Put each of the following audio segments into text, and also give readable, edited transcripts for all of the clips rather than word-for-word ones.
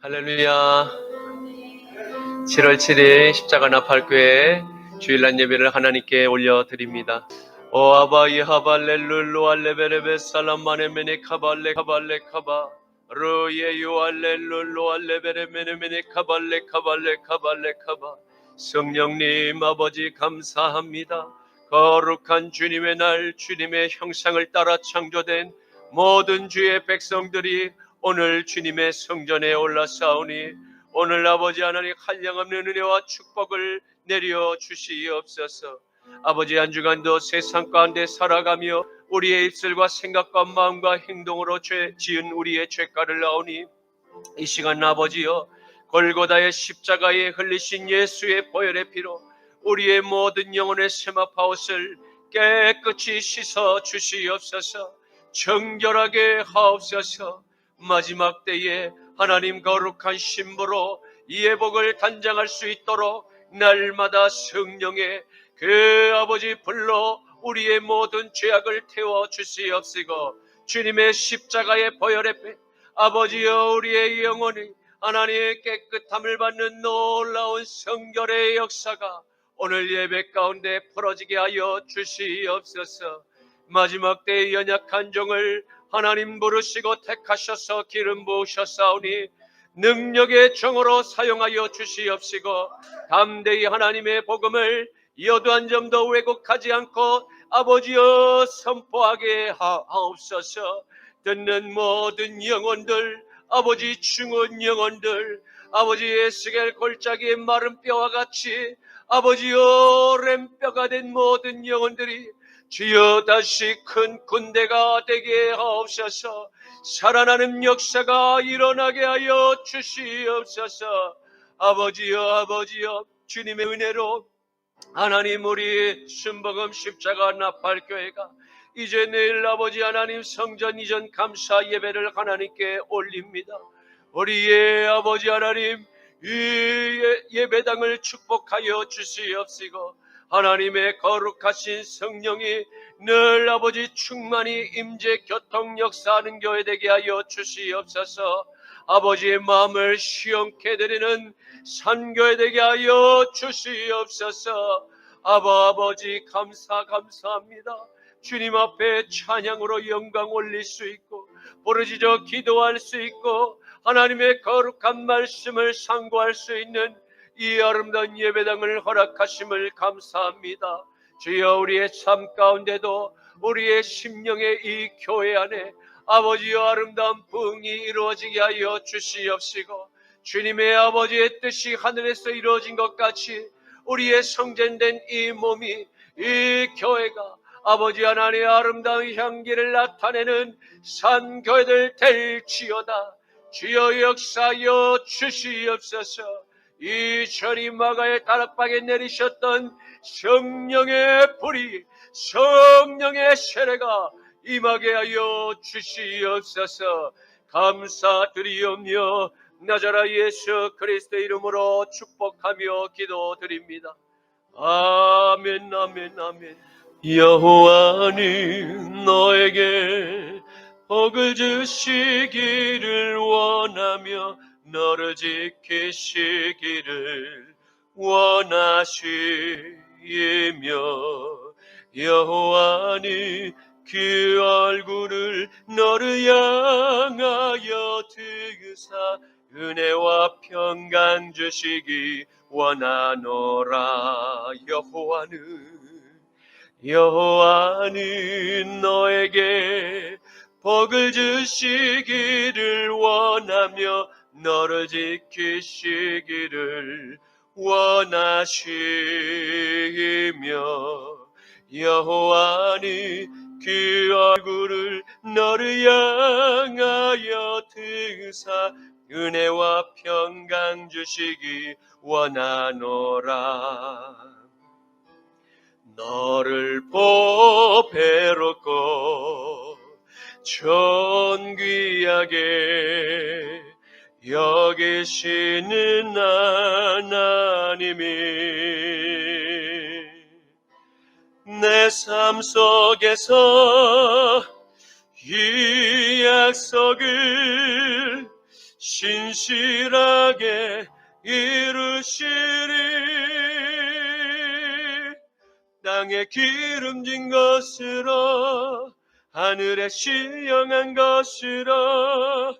할렐루야. 7월 7일 십자가 나팔교회 주일날 예배를 하나님께 올려드립니다. 오 아바 이하발렐룰루 알레베레베 살람마네메네 카발레 카발레 카바 루예유 알렐룰루 알레베레메네메네 카발레 카발레 카발레 카바. 성령님 아버지 감사합니다. 거룩한 주님의 날, 주님의 형상을 따라 창조된 모든 주의 백성들이 오늘 주님의 성전에 올라사오니 오늘 아버지 하나님 한량없는 은혜와 축복을 내려 주시옵소서. 아버지 한 주간도 세상 가운데 살아가며 우리의 입술과 생각과 마음과 행동으로 죄 지은 우리의 죄가를 나오니 이 시간 아버지여 골고다의 십자가에 흘리신 예수의 보혈의 피로 우리의 모든 영혼의 세마파옷을 깨끗이 씻어 주시옵소서. 정결하게 하옵소서. 마지막 때에 하나님 거룩한 신부로 예복을 단장할 수 있도록 날마다 성령의 그 아버지 불로 우리의 모든 죄악을 태워 주시옵시고 주님의 십자가의 보혈의 피 아버지여 우리의 영혼이 하나님의 깨끗함을 받는 놀라운 성결의 역사가 오늘 예배 가운데 풀어지게 하여 주시옵소서. 마지막 때의 연약한 종을 하나님 부르시고 택하셔서 기름 부으셨사오니 능력의 종으로 사용하여 주시옵시고 담대히 하나님의 복음을 여도 한 점도 왜곡하지 않고 아버지여 선포하게 하옵소서. 듣는 모든 영혼들 아버지 중원 영혼들 아버지 에스겔 골짜기의 마른 뼈와 같이 아버지여 램뼈가 된 모든 영혼들이 주여 다시 큰 군대가 되게 하옵소서. 살아나는 역사가 일어나게 하여 주시옵소서. 아버지여 주님의 은혜로 하나님 우리 순복음 십자가 나팔교회가 이제 내일 아버지 하나님 성전 이전 감사 예배를 하나님께 올립니다. 우리의 아버지 하나님 이 예배당을 축복하여 주시옵시고 하나님의 거룩하신 성령이 늘 아버지 충만히 임재 교통 역사하는 교회 되게 하여 주시옵소서. 아버지의 마음을 시원케 드리는 산교회 되게 하여 주시옵소서. 아버지 감사합니다. 주님 앞에 찬양으로 영광 올릴 수 있고 부르짖어 기도할 수 있고 하나님의 거룩한 말씀을 상고할 수 있는 이 아름다운 예배당을 허락하심을 감사합니다. 주여 우리의 삶 가운데도 우리의 심령의 이 교회 안에 아버지여 아름다운 부흥이 이루어지게 하여 주시옵시고 주님의 아버지의 뜻이 하늘에서 이루어진 것 같이 우리의 성전된 이 몸이 이 교회가 아버지 하나님의 아름다운 향기를 나타내는 산교회들 될지어다. 주여 역사하여 주시옵소서. 이천이 마가의 다락방에 내리셨던 성령의 불이 성령의 세례가 임하게 하여 주시옵소서. 감사드리오며 나자라 예수 그리스도 이름으로 축복하며 기도드립니다. 아멘 아멘 아멘. 여호와는 너에게 복을 주시기를 원하며 너를 지키시기를 원하시며 여호와는 그 얼굴을 너를 향하여 드사 은혜와 평강 주시기 원하노라. 여호와는 너에게 복을 주시기를 원하며 너를 지키시기를 원하시며 여호와는 그 얼굴을 너를 향하여 드사 은혜와 평강 주시기 원하노라. 너를 보배롭고 존귀하게 여기시는 하나님이 내 삶 속에서 이 약속을 신실하게 이루시리. 땅에 기름진 것으로 하늘에 신령한 것으로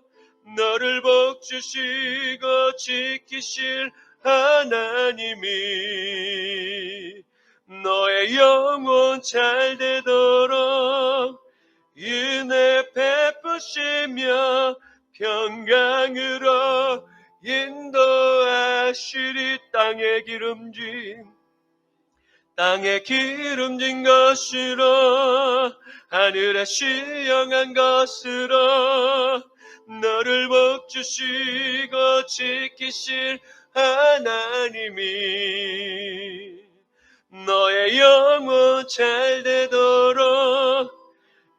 너를 복주시고 지키실 하나님이 너의 영혼 잘 되도록 은혜 베푸시며 평강으로 인도하시리. 땅에 기름진 것으로 하늘에 신령한 것으로 너를 복주시고 지키실 하나님이 너의 영혼 잘 되도록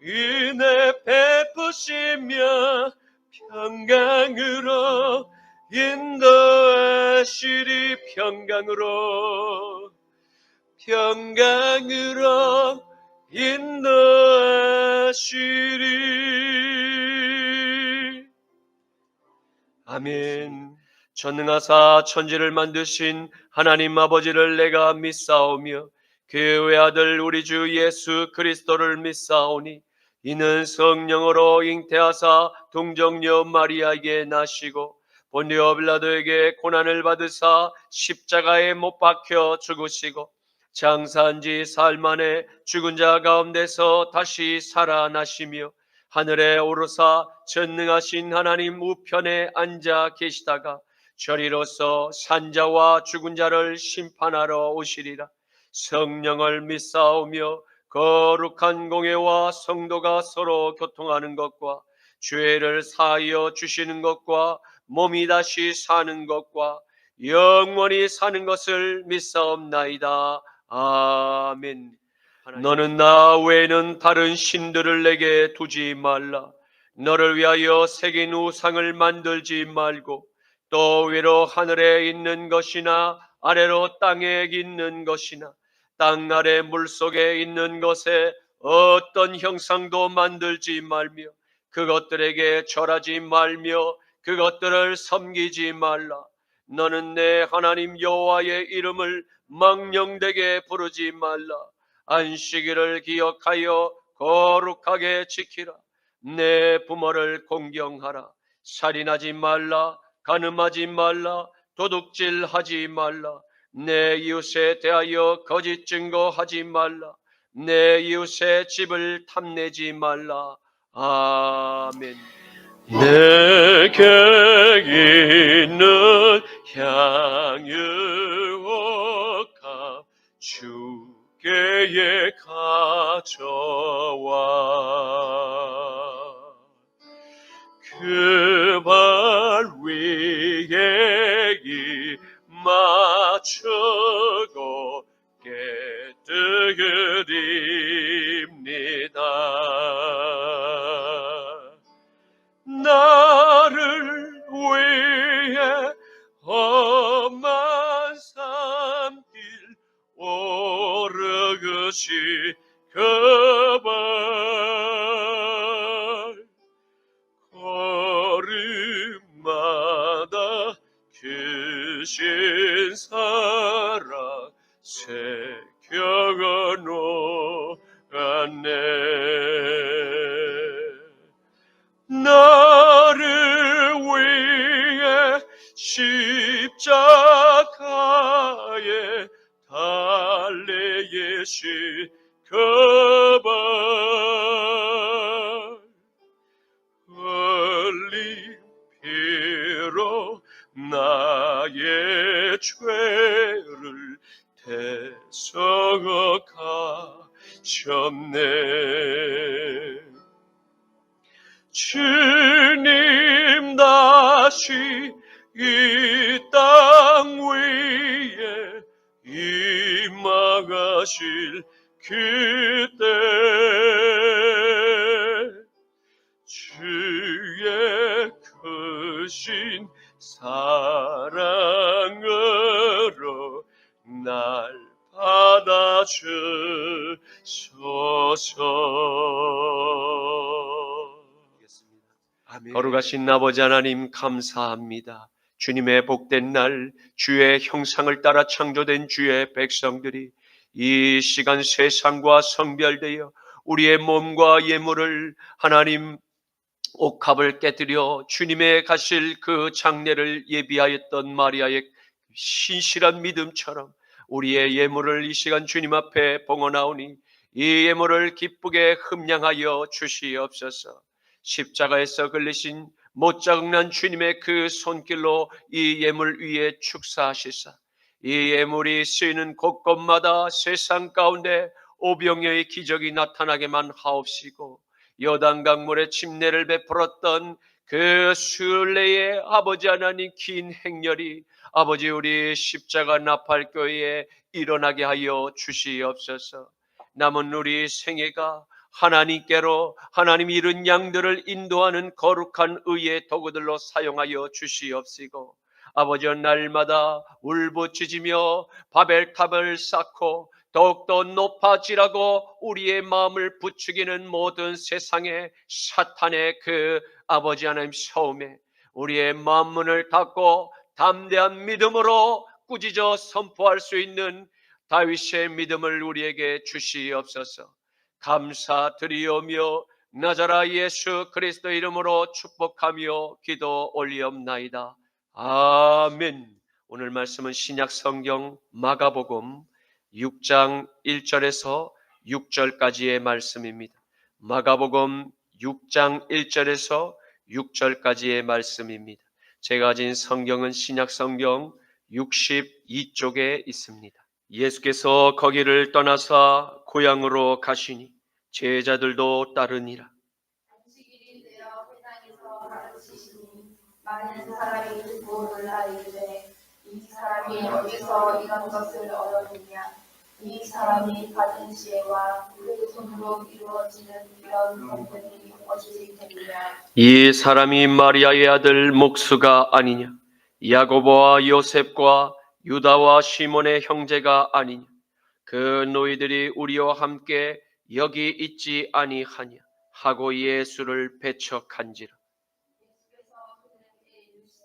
은혜 베푸시며 평강으로 인도하시리. 평강으로 인도하시리. 아멘. 전능하사 천지를 만드신 하나님 아버지를 내가 믿사오며 그 외아들 우리 주 예수 그리스도를 믿사오니 이는 성령으로 잉태하사 동정녀 마리아에게 나시고 본디오 빌라도에게 고난을 받으사 십자가에 못 박혀 죽으시고 장사한 지 사흘 만에 죽은 자 가운데서 다시 살아나시며 하늘에 오르사 전능하신 하나님 우편에 앉아 계시다가 저리로서 산자와 죽은 자를 심판하러 오시리라. 성령을 믿사오며 거룩한 공회와 성도가 서로 교통하는 것과 죄를 사하여 주시는 것과 몸이 다시 사는 것과 영원히 사는 것을 믿사옵나이다. 아멘. 너는 나 외에는 다른 신들을 내게 두지 말라. 너를 위하여 새긴 우상을 만들지 말고 또 위로 하늘에 있는 것이나 아래로 땅에 있는 것이나 땅 아래 물속에 있는 것에 어떤 형상도 만들지 말며 그것들에게 절하지 말며 그것들을 섬기지 말라. 너는 내 하나님 여호와의 이름을 망령되게 부르지 말라. 안식일을 기억하여 거룩하게 지키라. 내 부모를 공경하라. 살인하지 말라. 간음하지 말라. 도둑질하지 말라. 내 이웃에 대하여 거짓 증거하지 말라. 내 이웃의 집을 탐내지 말라. 아멘. 내게 있는 향유가 주께에 가져와 그 발 위에 이 맞추고 깨뜨립니다. 나를 위해 험한 산길 오르듯이 그 발 걸음마다 크신 사랑 새겨 놓았네. 나를 위해 십자가에 달려 계신 그 발 흘린 피로 나의 죄를 대속하셨네. 주님 다시 이 땅 위에 임하실 그때 주의 크신 사랑으로 날 받아주소서. 거룩하신 아버지 하나님 감사합니다. 주님의 복된 날, 주의 형상을 따라 창조된 주의 백성들이 이 시간 세상과 성별되어 우리의 몸과 예물을 하나님 옥합을 깨뜨려 주님의 가실 그 장례를 예비하였던 마리아의 신실한 믿음처럼 우리의 예물을 이 시간 주님 앞에 봉헌하오니 이 예물을 기쁘게 흠량하여 주시옵소서. 십자가에서 걸리신 못자국난 주님의 그 손길로 이 예물 위에 축사하시사 이 예물이 쓰이는 곳곳마다 세상 가운데 오병이어의 기적이 나타나게만 하옵시고 요단 강물에 침례를 베풀었던 그 순례의 아버지 하나님 긴 행렬이 아버지 우리 십자가 나팔교회에 일어나게 하여 주시옵소서. 남은 우리 생애가 하나님께로 하나님 이른 양들을 인도하는 거룩한 의의 도구들로 사용하여 주시옵시고 아버지 날마다 울부짖으며 바벨탑을 쌓고 더욱더 높아지라고 우리의 마음을 부추기는 모든 세상의 사탄의 그 아버지 하나님 소음에 우리의 마음문을 닫고 담대한 믿음으로 꾸짖어 선포할 수 있는 다윗의 믿음을 우리에게 주시옵소서. 감사드리오며 나자라 예수 그리스도 이름으로 축복하며 기도 올리옵나이다. 아멘. 오늘 말씀은 신약 성경 마가복음 6장 1절에서 6절까지의 말씀입니다. 마가복음 6장 1절에서 6절까지의 말씀입니다. 제가 가진 성경은 신약 성경 62쪽에 있습니다. 예수께서 거기를 떠나사 고향으로 가시니 제자들도 따르니라. 안식일이 되어 회당에서 가르치시니 많은 사람이 듣고 놀라 이르되 이 사람이 어디서 이런 것을 얻었느냐. 이 사람이 받은 지혜와 그 손으로 이루어지는 이런 것들이 어찌 되느냐. 이 사람이 마리아의 아들 목수가 아니냐. 야고보와 요셉과 유다와 시몬의 형제가 아니냐. 그 너희들이 우리와 함께 여기 있지 아니하냐 하고 예수를 배척한지라. 예수께서 그들에게 이르시되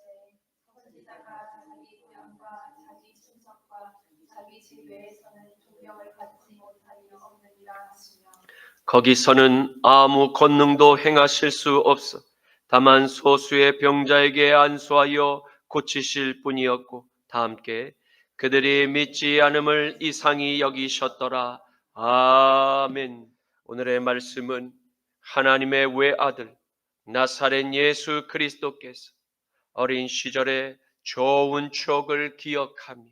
선지자가 자기 고향과 자기 친척과 자기 집 외에서는 존경을 받지 못하리 없느니라 하시며 거기서는 아무 권능도 행하실 수 없어 다만 소수의 병자에게 안수하여 고치실 뿐이었고 다 함께 그들이 믿지 않음을 이상히 여기셨더라. 아멘. 오늘의 말씀은 하나님의 외아들 나사렛 예수 그리스도께서 어린 시절에 좋은 추억을 기억하며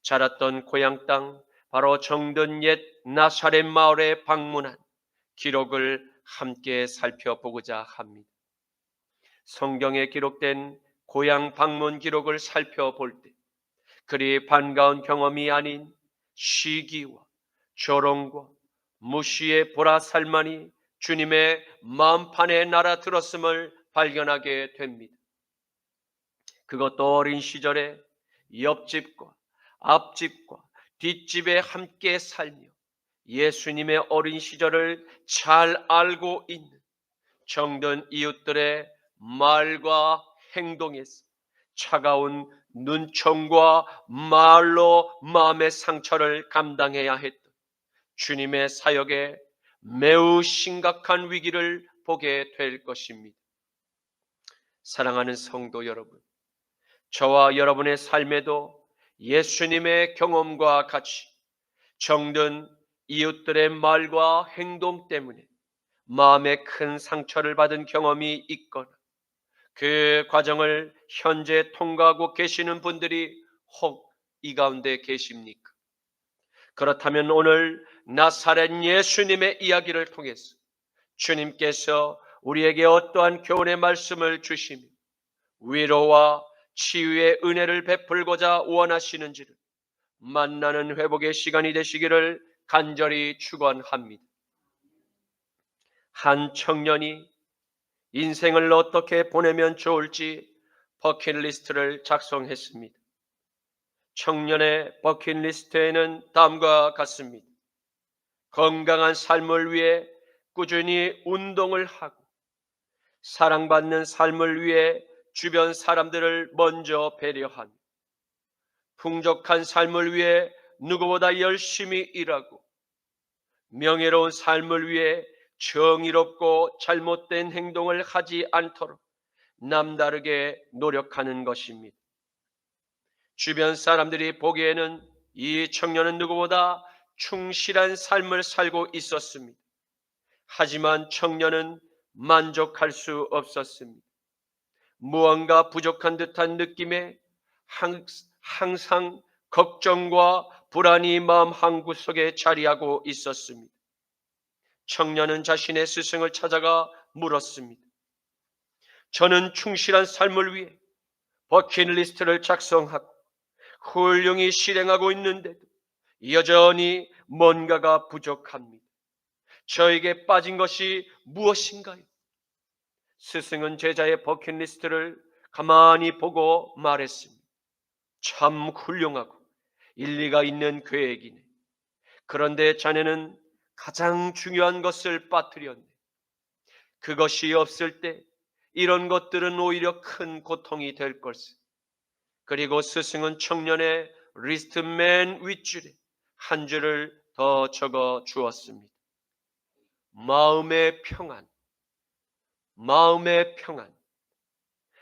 자랐던 고향 땅 바로 정든 옛 나사렛 마을에 방문한 기록을 함께 살펴보고자 합니다. 성경에 기록된 고향 방문 기록을 살펴볼 때 그리 반가운 경험이 아닌 시기와 조롱과 무시의 보라살만이 주님의 마음판에 날아들었음을 발견하게 됩니다. 그것도 어린 시절에 옆집과 앞집과 뒷집에 함께 살며 예수님의 어린 시절을 잘 알고 있는 정든 이웃들의 말과 행동에서 차가운 눈총과 말로 마음의 상처를 감당해야 했던 주님의 사역에 매우 심각한 위기를 보게 될 것입니다. 사랑하는 성도 여러분, 저와 여러분의 삶에도 예수님의 경험과 같이 정든 이웃들의 말과 행동 때문에 마음에 큰 상처를 받은 경험이 있거나 그 과정을 현재 통과하고 계시는 분들이 혹 이 가운데 계십니까? 그렇다면 오늘 나사렛 예수님의 이야기를 통해서 주님께서 우리에게 어떠한 교훈의 말씀을 주시며 위로와 치유의 은혜를 베풀고자 원하시는지를 만나는 회복의 시간이 되시기를 간절히 축원합니다. 한 청년이 인생을 어떻게 보내면 좋을지 버킷리스트를 작성했습니다. 청년의 버킷리스트에는 다음과 같습니다. 건강한 삶을 위해 꾸준히 운동을 하고 사랑받는 삶을 위해 주변 사람들을 먼저 배려하며 풍족한 삶을 위해 누구보다 열심히 일하고 명예로운 삶을 위해 정의롭고 잘못된 행동을 하지 않도록 남다르게 노력하는 것입니다. 주변 사람들이 보기에는 이 청년은 누구보다 충실한 삶을 살고 있었습니다. 하지만 청년은 만족할 수 없었습니다. 무언가 부족한 듯한 느낌에 항상 걱정과 불안이 마음 한구석에 자리하고 있었습니다. 청년은 자신의 스승을 찾아가 물었습니다. 저는 충실한 삶을 위해 버킷리스트를 작성하고 훌륭히 실행하고 있는데도 여전히 뭔가가 부족합니다. 저에게 빠진 것이 무엇인가요? 스승은 제자의 버킷리스트를 가만히 보고 말했습니다. 참 훌륭하고 일리가 있는 계획이네. 그런데 자네는 가장 중요한 것을 빠뜨렸네. 그것이 없을 때 이런 것들은 오히려 큰 고통이 될 걸세. 그리고 스승은 청년의 리스트 맨 윗줄에 한 줄을 더 적어 주었습니다. 마음의 평안. 마음의 평안.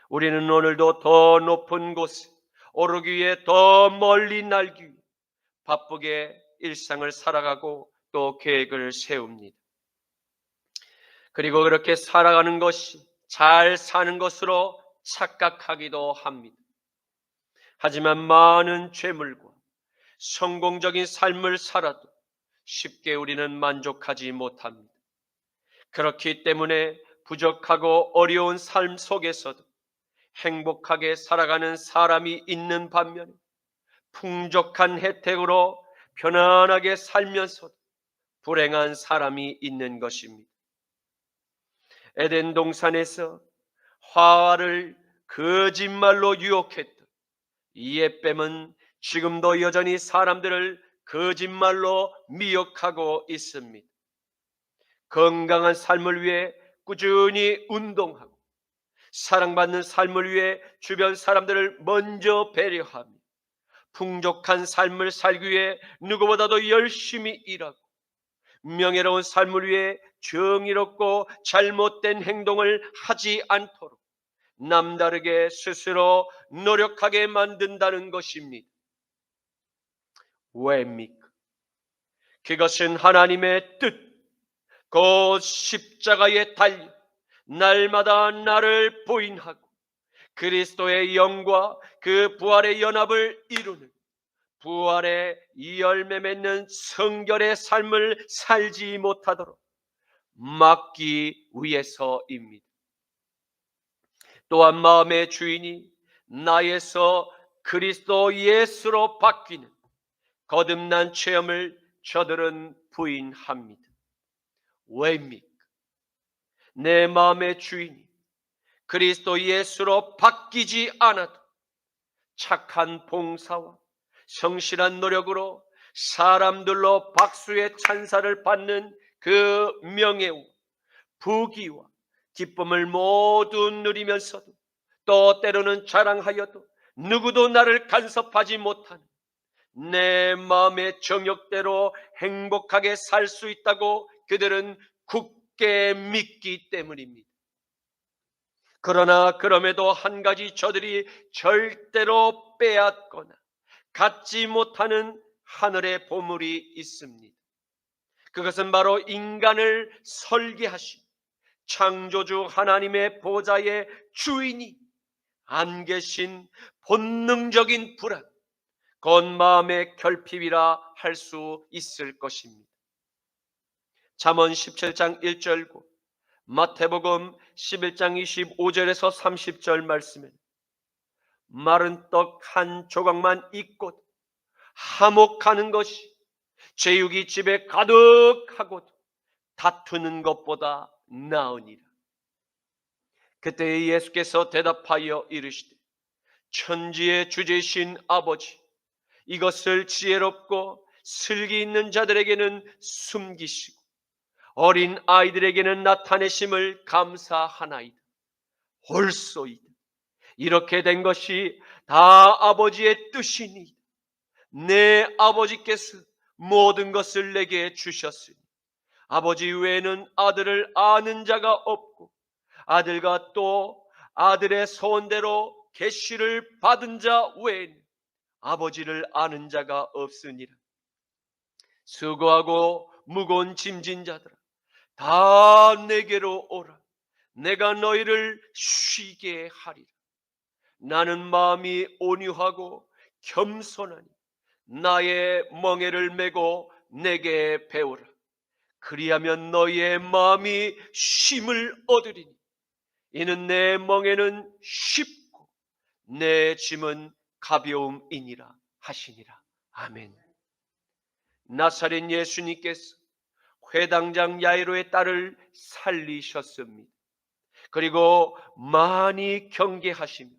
우리는 오늘도 더 높은 곳에 오르기 위해 더 멀리 날기 위해 바쁘게 일상을 살아가고 또 계획을 세웁니다. 그리고 그렇게 살아가는 것이 잘 사는 것으로 착각하기도 합니다. 하지만 많은 죄물과 성공적인 삶을 살아도 쉽게 우리는 만족하지 못합니다. 그렇기 때문에 부족하고 어려운 삶 속에서도 행복하게 살아가는 사람이 있는 반면에 풍족한 혜택으로 편안하게 살면서도 불행한 사람이 있는 것입니다. 에덴 동산에서 화와를 거짓말로 유혹했던 이 햇뱀은 지금도 여전히 사람들을 거짓말로 미혹하고 있습니다. 건강한 삶을 위해 꾸준히 운동하고 사랑받는 삶을 위해 주변 사람들을 먼저 배려하며 풍족한 삶을 살기 위해 누구보다도 열심히 일하고 명예로운 삶을 위해 정의롭고 잘못된 행동을 하지 않도록 남다르게 스스로 노력하게 만든다는 것입니다. 왜입니까? 그것은 하나님의 뜻, 곧 십자가에 달려 날마다 나를 부인하고 그리스도의 영과 그 부활의 연합을 이루는 부활의 열매 맺는 성결의 삶을 살지 못하도록 막기 위해서입니다. 또한 마음의 주인이 나에서 그리스도 예수로 바뀌는 거듭난 체험을 저들은 부인합니다. 왜입니까? 내 마음의 주인이 그리스도 예수로 바뀌지 않아도 착한 봉사와 성실한 노력으로 사람들로 박수의 찬사를 받는 그 명예와 부귀와 기쁨을 모두 누리면서도 또 때로는 자랑하여도 누구도 나를 간섭하지 못하는 내 마음의 정욕대로 행복하게 살 수 있다고 그들은 굳게 믿기 때문입니다. 그러나 그럼에도 한 가지 저들이 절대로 빼앗거나 갖지 못하는 하늘의 보물이 있습니다. 그것은 바로 인간을 설계하신 창조주 하나님의 보좌의 주인이 안 계신 본능적인 불안, 곧 마음의 결핍이라 할 수 있을 것입니다. 잠언 17장 1절고 마태복음 11장 25절에서 30절 말씀에는 마른 떡 한 조각만 있고도 화목하는 것이 제육이 집에 가득하고도 다투는 것보다 나으니라. 그때 예수께서 대답하여 이르시되 천지의 주제신 아버지, 이것을 지혜롭고 슬기 있는 자들에게는 숨기시고 어린 아이들에게는 나타내심을 감사하나이다. 옳소이다. 이렇게 된 것이 다 아버지의 뜻이니 내 아버지께서 모든 것을 내게 주셨으니 아버지 외에는 아들을 아는 자가 없고 아들과 또 아들의 소원대로 계시를 받은 자 외에는 아버지를 아는 자가 없으니라. 수고하고 무거운 짐진 자들아 다 내게로 오라. 내가 너희를 쉬게 하리라. 나는 마음이 온유하고 겸손하니 나의 멍에를 메고 내게 배우라. 그리하면 너희의 마음이 쉼을 얻으리니 이는 내 멍에는 쉽고 내 짐은 가벼움이니라 하시니라. 아멘. 나사렛 예수님께서 회당장 야이로의 딸을 살리셨습니다. 그리고 많이 경계하시며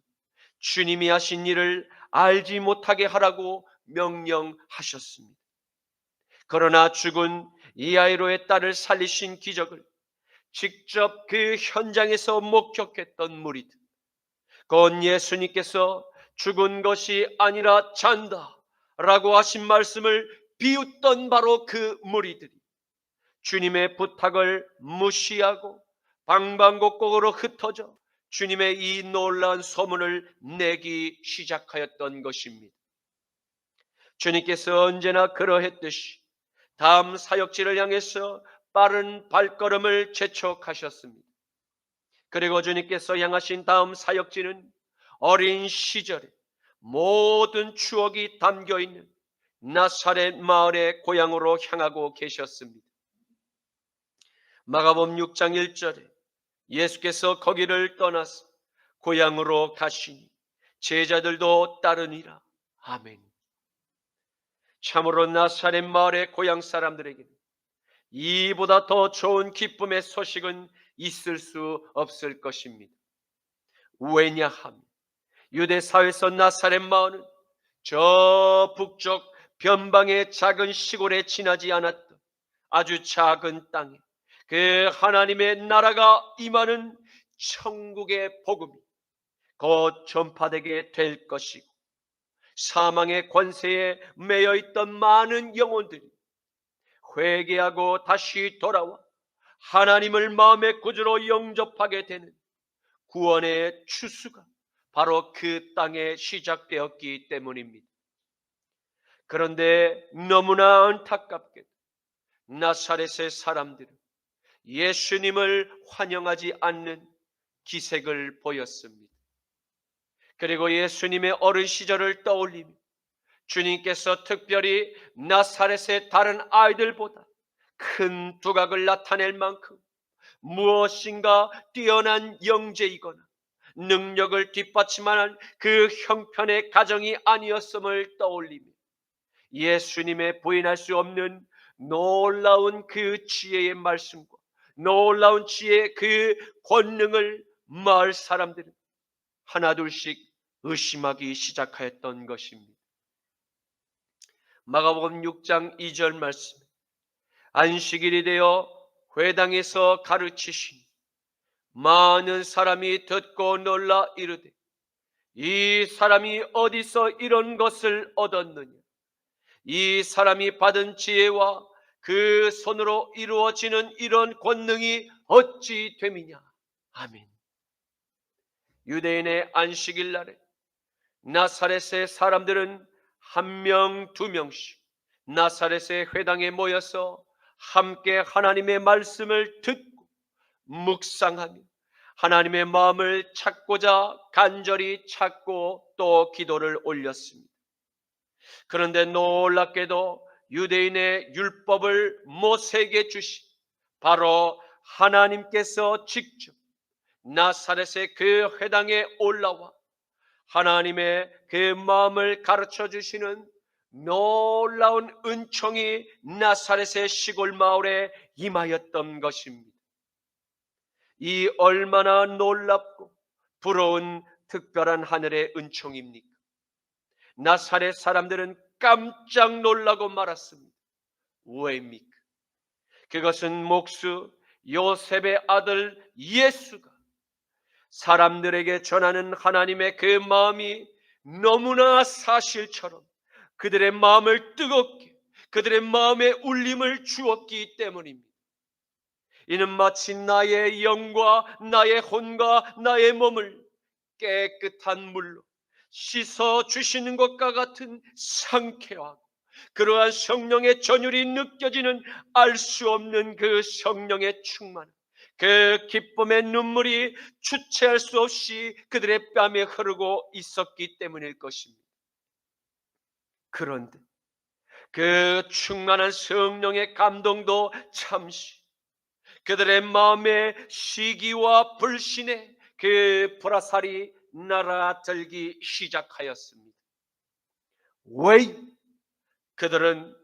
주님이 하신 일을 알지 못하게 하라고 명령하셨습니다. 그러나 죽은 이 야이로의 딸을 살리신 기적을 직접 그 현장에서 목격했던 무리들, 곧 예수님께서 죽은 것이 아니라 잔다 라고 하신 말씀을 비웃던 바로 그 무리들이 주님의 부탁을 무시하고 방방곡곡으로 흩어져 주님의 이 놀라운 소문을 내기 시작하였던 것입니다. 주님께서 언제나 그러했듯이 다음 사역지를 향해서 빠른 발걸음을 재촉하셨습니다. 그리고 주님께서 향하신 다음 사역지는 어린 시절의 모든 추억이 담겨있는 나사렛 마을의 고향으로 향하고 계셨습니다. 마가복음 6장 1절에 예수께서 거기를 떠나서 고향으로 가시니 제자들도 따르니라. 아멘. 참으로 나사렛 마을의 고향 사람들에게는 이보다 더 좋은 기쁨의 소식은 있을 수 없을 것입니다. 왜냐하면 유대 사회에서 나사렛 마을은 저 북쪽 변방의 작은 시골에 지나지 않았던 아주 작은 땅에 그 하나님의 나라가 임하는 천국의 복음이 곧 전파되게 될 것이고 사망의 권세에 매여 있던 많은 영혼들이 회개하고 다시 돌아와 하나님을 마음의 구주로 영접하게 되는 구원의 추수가 바로 그 땅에 시작되었기 때문입니다. 그런데 너무나 안타깝게도 나사렛의 사람들은 예수님을 환영하지 않는 기색을 보였습니다. 그리고 예수님의 어린 시절을 떠올리며 주님께서 특별히 나사렛의 다른 아이들보다 큰 두각을 나타낼 만큼 무엇인가 뛰어난 영재이거나 능력을 뒷받침하는 그 형편의 가정이 아니었음을 떠올리며 예수님의 부인할 수 없는 놀라운 그 지혜의 말씀과 놀라운 지혜의 그 권능을 마을 사람들은 하나둘씩 의심하기 시작하였던 것입니다. 마가복음 6장 2절 말씀, 안식일이 되어 회당에서 가르치시니 많은 사람이 듣고 놀라 이르되 이 사람이 어디서 이런 것을 얻었느냐? 이 사람이 받은 지혜와 그 손으로 이루어지는 이런 권능이 어찌 됨이냐? 아멘. 유대인의 안식일 날에 나사렛의 사람들은 한 명, 두 명씩 나사렛의 회당에 모여서 함께 하나님의 말씀을 듣고 묵상하며 하나님의 마음을 찾고자 간절히 찾고 또 기도를 올렸습니다. 그런데 놀랍게도 유대인의 율법을 모세에게 주신 바로 하나님께서 직접 나사렛의 그 회당에 올라와 하나님의 그 마음을 가르쳐 주시는 놀라운 은총이 나사렛의 시골 마을에 임하였던 것입니다. 이 얼마나 놀랍고 부러운 특별한 하늘의 은총입니까? 나사렛 사람들은 깜짝 놀라고 말았습니다. 왜입니까? 그것은 목수 요셉의 아들 예수가 사람들에게 전하는 하나님의 그 마음이 너무나 사실처럼 그들의 마음을 뜨겁게, 그들의 마음에 울림을 주었기 때문입니다. 이는 마치 나의 영과 나의 혼과 나의 몸을 깨끗한 물로 씻어 주시는 것과 같은 상쾌하고, 그러한 성령의 전율이 느껴지는 알 수 없는 그 성령의 충만, 그 기쁨의 눈물이 주체할 수 없이 그들의 뺨에 흐르고 있었기 때문일 것입니다. 그런데 그 충만한 성령의 감동도 잠시 그들의 마음의 시기와 불신에 그 불화살이 날아들기 시작하였습니다. 왜? 그들은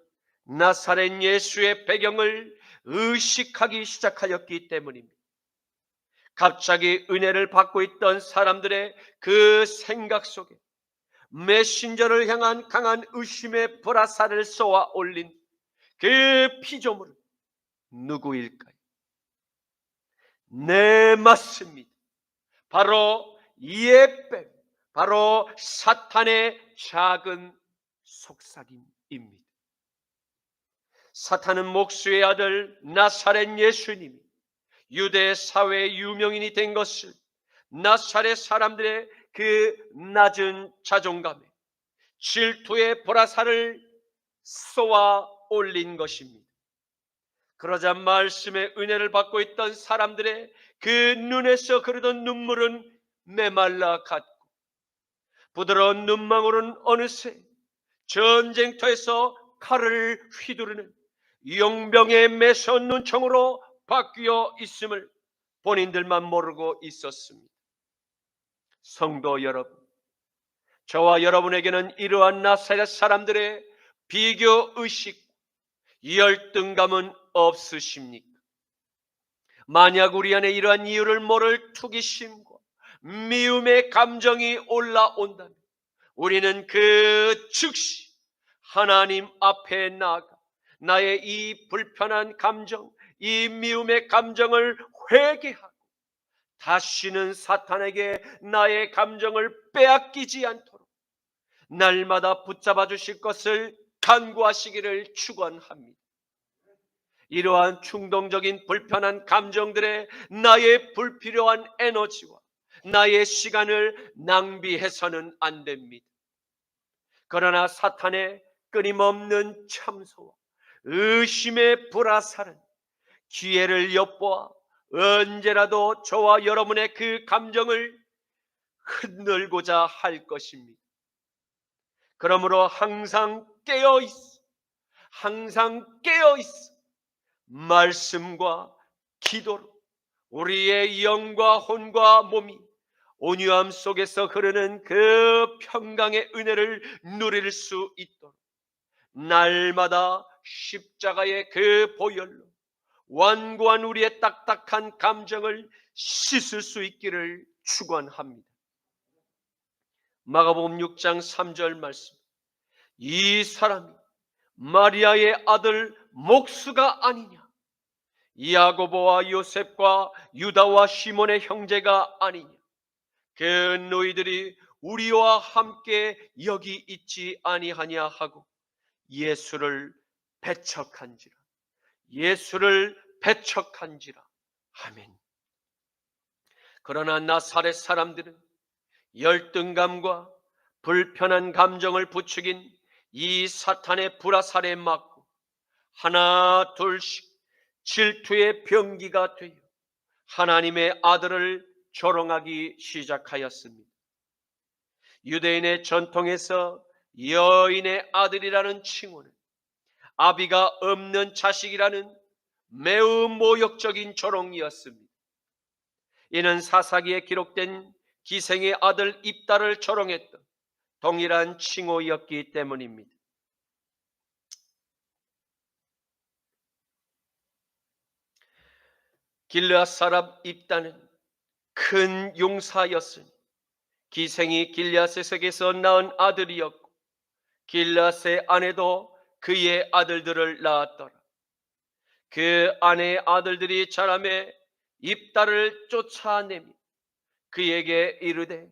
나사렛 예수의 배경을 의식하기 시작하였기 때문입니다. 갑자기 은혜를 받고 있던 사람들의 그 생각 속에 메신저를 향한 강한 의심의 불화살을 쏘아 올린 그 피조물은 누구일까요? 네, 맞습니다. 바로 예뱀, 바로 사탄의 작은 속삭임입니다. 사탄은 목수의 아들 나사렛 예수님이 유대 사회의 유명인이 된 것을 나사렛 사람들의 그 낮은 자존감에 질투의 보라살을 쏘아 올린 것입니다. 그러자 말씀의 은혜를 받고 있던 사람들의 그 눈에서 흐르던 눈물은 메말라 갔고, 부드러운 눈망울은 어느새 전쟁터에서 칼을 휘두르는 용병의 매서운 눈총으로 바뀌어 있음을 본인들만 모르고 있었습니다. 성도 여러분, 저와 여러분에게는 이러한 나사렛 사람들의 비교의식, 열등감은 없으십니까? 만약 우리 안에 이러한 이유를 모를 투기심과 미움의 감정이 올라온다면 우리는 그 즉시 하나님 앞에 나아가 나의 이 불편한 감정, 이 미움의 감정을 회개하고 다시는 사탄에게 나의 감정을 빼앗기지 않도록 날마다 붙잡아 주실 것을 간구하시기를 축원합니다. 이러한 충동적인 불편한 감정들에 나의 불필요한 에너지와 나의 시간을 낭비해서는 안 됩니다. 그러나 사탄의 끊임없는 참소와 의심의 불화살은 기회를 엿보아 언제라도 저와 여러분의 그 감정을 흔들고자 할 것입니다. 그러므로 항상 깨어있어, 항상 깨어있어 말씀과 기도로 우리의 영과 혼과 몸이 온유함 속에서 흐르는 그 평강의 은혜를 누릴 수 있도록 날마다 십자가의 그 보혈로 완고한 우리의 딱딱한 감정을 씻을 수 있기를 축원합니다. 마가복음 6장 3절 말씀, 이 사람이 마리아의 아들 목수가 아니냐, 야고보와 요셉과 유다와 시몬의 형제가 아니냐, 그 너희들이 우리와 함께 여기 있지 아니하냐 하고 예수를 배척한지라, 예수를 배척한지라. 아멘. 그러나 나사렛 사람들은 열등감과 불편한 감정을 부추긴 이 사탄의 불화살에 맞고 하나 둘씩 질투의 병기가 되어 하나님의 아들을 조롱하기 시작하였습니다. 유대인의 전통에서 여인의 아들이라는 칭호는 아비가 없는 자식이라는 매우 모욕적인 조롱이었습니다. 이는 사사기에 기록된 기생의 아들 입다를 조롱했던 동일한 칭호였기 때문입니다. 길르앗 사람 입다는 큰 용사였으니 기생이 길르앗에게서 낳은 아들이었고 길르앗의 아내도 그의 아들들을 낳았더라. 그 아내의 아들들이 자라매 입다를 쫓아내며 그에게 이르되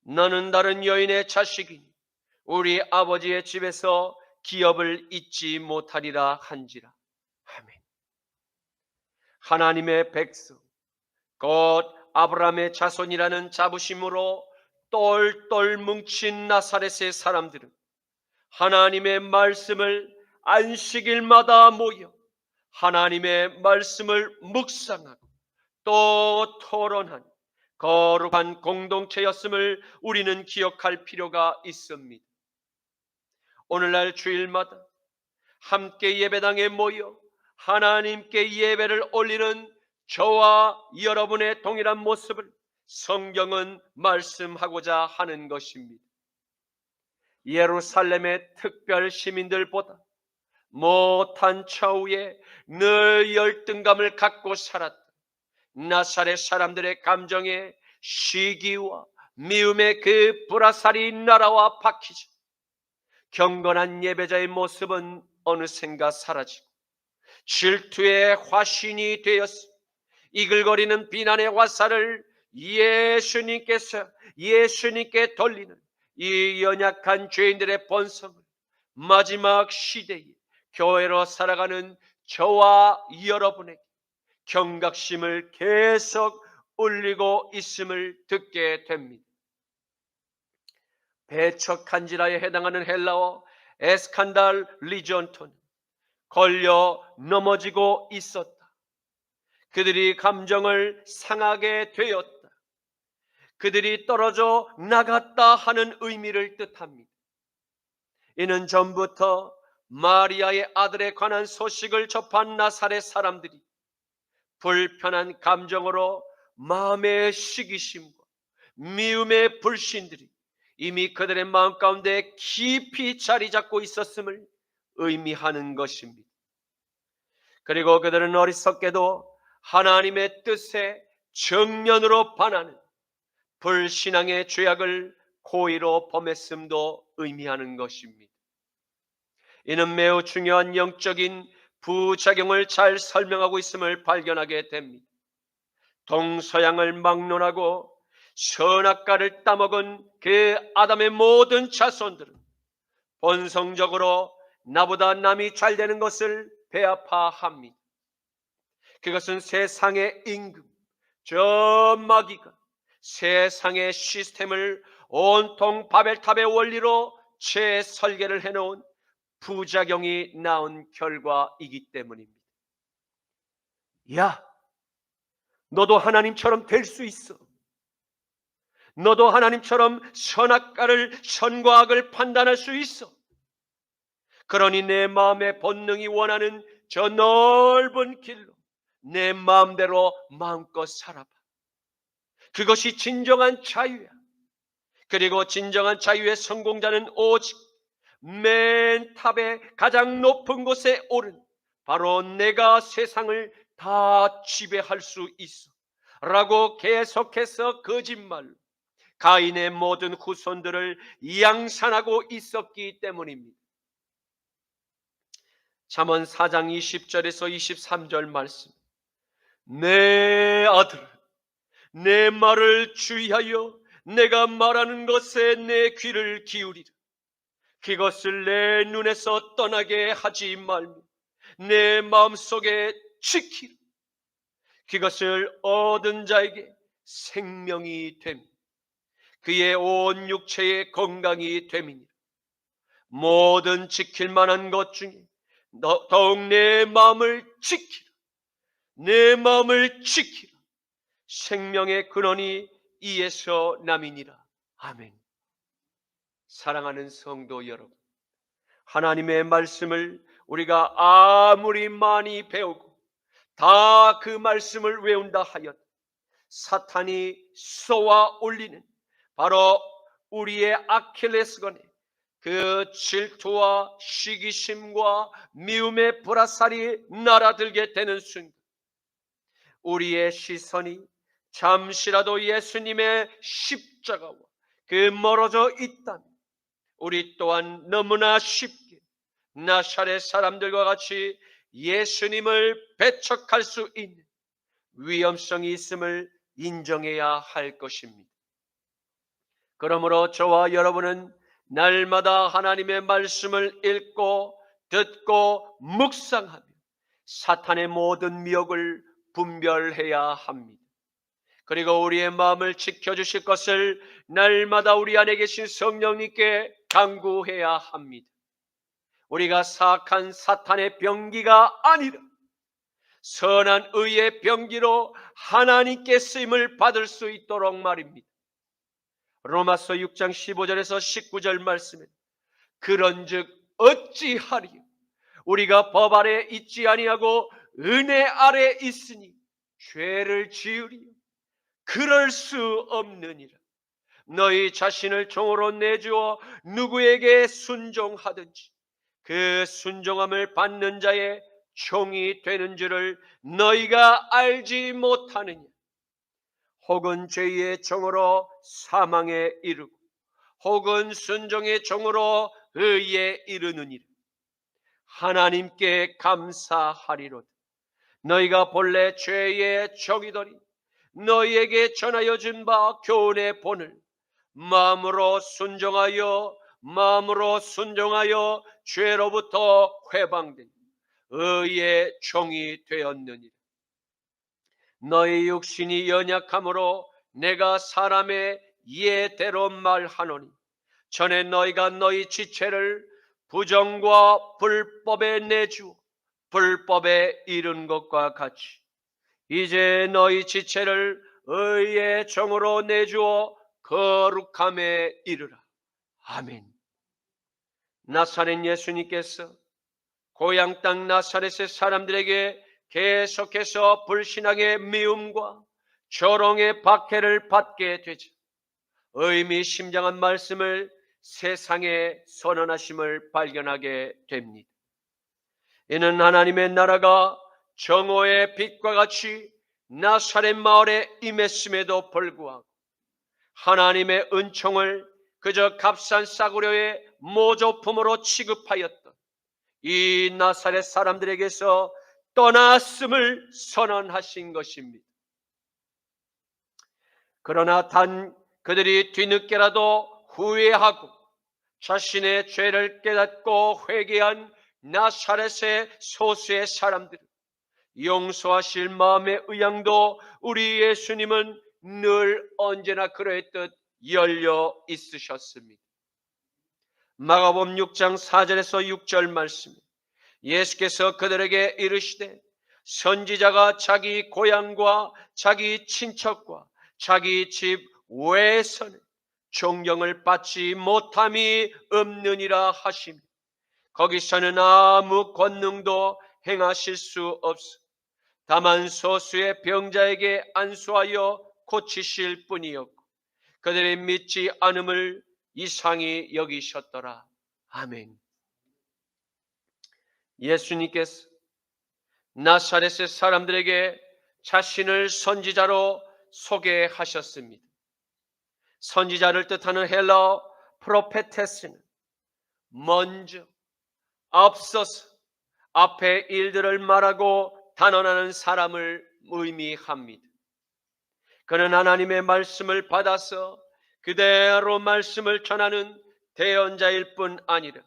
너는 다른 여인의 자식이니 우리 아버지의 집에서 기업을 잊지 못하리라 한지라. 아멘. 하나님의 백성 곧 아브라함의 자손이라는 자부심으로 똘똘 뭉친 나사렛의 사람들은 하나님의 말씀을 안식일마다 모여 하나님의 말씀을 묵상하고 또 토론한 거룩한 공동체였음을 우리는 기억할 필요가 있습니다. 오늘날 주일마다 함께 예배당에 모여 하나님께 예배를 올리는 저와 여러분의 동일한 모습을 성경은 말씀하고자 하는 것입니다. 예루살렘의 특별 시민들보다 못한 처우에 늘 열등감을 갖고 살았다. 나사렛 사람들의 감정에 시기와 미움의 그 불화살이 날아와 박히죠. 경건한 예배자의 모습은 어느샌가 사라지고 질투의 화신이 되었어 이글거리는 비난의 화살을 예수님께 돌리는 이 연약한 죄인들의 본성을 마지막 시대에 교회로 살아가는 저와 여러분에게 경각심을 계속 울리고 있음을 듣게 됩니다. 배척한지라에 해당하는 헬라어 에스칸달 리전토는 걸려 넘어지고 있었다. 그들이 감정을 상하게 되었다. 그들이 떨어져 나갔다 하는 의미를 뜻합니다. 이는 전부터 마리아의 아들에 관한 소식을 접한 나사렛 사람들이 불편한 감정으로 마음의 시기심과 미움의 불신들이 이미 그들의 마음 가운데 깊이 자리 잡고 있었음을 의미하는 것입니다. 그리고 그들은 어리석게도 하나님의 뜻에 정면으로 반하는 불신앙의 죄악을 고의로 범했음도 의미하는 것입니다. 이는 매우 중요한 영적인 부작용을 잘 설명하고 있음을 발견하게 됩니다. 동서양을 막론하고 선악과를 따먹은 그 아담의 모든 자손들은 본성적으로 나보다 남이 잘 되는 것을 배아파합니다. 그것은 세상의 임금, 저 마귀가 세상의 시스템을 온통 바벨탑의 원리로 재설계를 해놓은 부작용이 나온 결과이기 때문입니다. 야, 너도 하나님처럼 될 수 있어. 너도 하나님처럼 선과 악을 판단할 수 있어. 그러니 내 마음의 본능이 원하는 저 넓은 길로 내 마음대로 마음껏 살아봐. 그것이 진정한 자유야. 그리고 진정한 자유의 성공자는 오직 맨 탑의 가장 높은 곳에 오른 바로 내가 세상을 다 지배할 수 있어 라고 계속해서 거짓말로 가인의 모든 후손들을 양산하고 있었기 때문입니다. 잠언 4장 20절에서 23절 말씀, 내 아들아 내 말을 주의하여 내가 말하는 것에 내 귀를 기울이라. 그것을 내 눈에서 떠나게 하지 말며 내 마음속에 지키라. 그것을 얻은 자에게 생명이 됨 그의 온 육체의 건강이 됨이니라. 모든 지킬 만한 것 중에 더욱 내 마음을 지키라. 내 마음을 지키라. 생명의 근원이 이에서 남이니라. 아멘. 사랑하는 성도 여러분, 하나님의 말씀을 우리가 아무리 많이 배우고 다 그 말씀을 외운다 하여도 사탄이 쏘아 올리는 바로 우리의 아킬레스건에 그 질투와 시기심과 미움의 불화살이 날아들게 되는 순간 우리의 시선이 잠시라도 예수님의 십자가와 그 멀어져 있다면 우리 또한 너무나 쉽게 나사렛 사람들과 같이 예수님을 배척할 수 있는 위험성이 있음을 인정해야 할 것입니다. 그러므로 저와 여러분은 날마다 하나님의 말씀을 읽고 듣고 묵상하며 사탄의 모든 미혹을 분별해야 합니다. 그리고 우리의 마음을 지켜주실 것을 날마다 우리 안에 계신 성령님께 간구해야 합니다. 우리가 사악한 사탄의 병기가 아니라 선한 의의 병기로 하나님께 쓰임을 받을 수 있도록 말입니다. 로마서 6장 15절에서 19절 말씀에 그런즉 어찌하리요? 우리가 법 아래 있지 아니하고 은혜 아래 있으니 죄를 지으리요? 그럴 수 없느니라. 너희 자신을 종으로 내주어 누구에게 순종하든지 그 순종함을 받는 자의 종이 되는 줄을 너희가 알지 못하느냐? 혹은 죄의 종으로 사망에 이르고 혹은 순종의 종으로 의에 이르느니라. 하나님께 감사하리로다. 너희가 본래 죄의 종이더니 너희에게 전하여 준 바 교훈의 본을 마음으로 순종하여 죄로부터 회방된 의의 종이 되었느니라. 너희 육신이 연약함으로 내가 사람의 예대로 말하노니 전에 너희가 너희 지체를 부정과 불법에 내주어 불법에 이른 것과 같이 이제 너희 지체를 의의 종으로 내주어 거룩함에 이르라. 아멘. 나사렛 예수님께서 고향 땅 나사렛의 사람들에게 계속해서 불신앙의 미움과 조롱의 박해를 받게 되자 의미심장한 말씀을 세상에 선언하심을 발견하게 됩니다. 이는 하나님의 나라가 정오의 빛과 같이 나사렛 마을에 임했음에도 불구하고 하나님의 은총을 그저 값싼 싸구려의 모조품으로 취급하였던 이 나사렛 사람들에게서 떠났음을 선언하신 것입니다. 그러나 단 그들이 뒤늦게라도 후회하고 자신의 죄를 깨닫고 회개한 나사렛의 소수의 사람들은 용서하실 마음의 의향도 우리 예수님은 늘 언제나 그러했듯 열려 있으셨습니다. 마가복음 6장 4절에서 6절 말씀, 예수께서 그들에게 이르시되 선지자가 자기 고향과 자기 친척과 자기 집 외에서는 존경을 받지 못함이 없느니라 하시며 거기서는 아무 권능도 행하실 수 없어 다만 소수의 병자에게 안수하여 고치실 뿐이었고 그들이 믿지 않음을 이상히 여기셨더라. 아멘. 예수님께서 나사렛의 사람들에게 자신을 선지자로 소개하셨습니다. 선지자를 뜻하는 헬라어 프로페테스는 먼저, 앞서서, 앞에 일들을 말하고 단언하는 사람을 의미합니다. 그는 하나님의 말씀을 받아서 그대로 말씀을 전하는 대언자일 뿐 아니라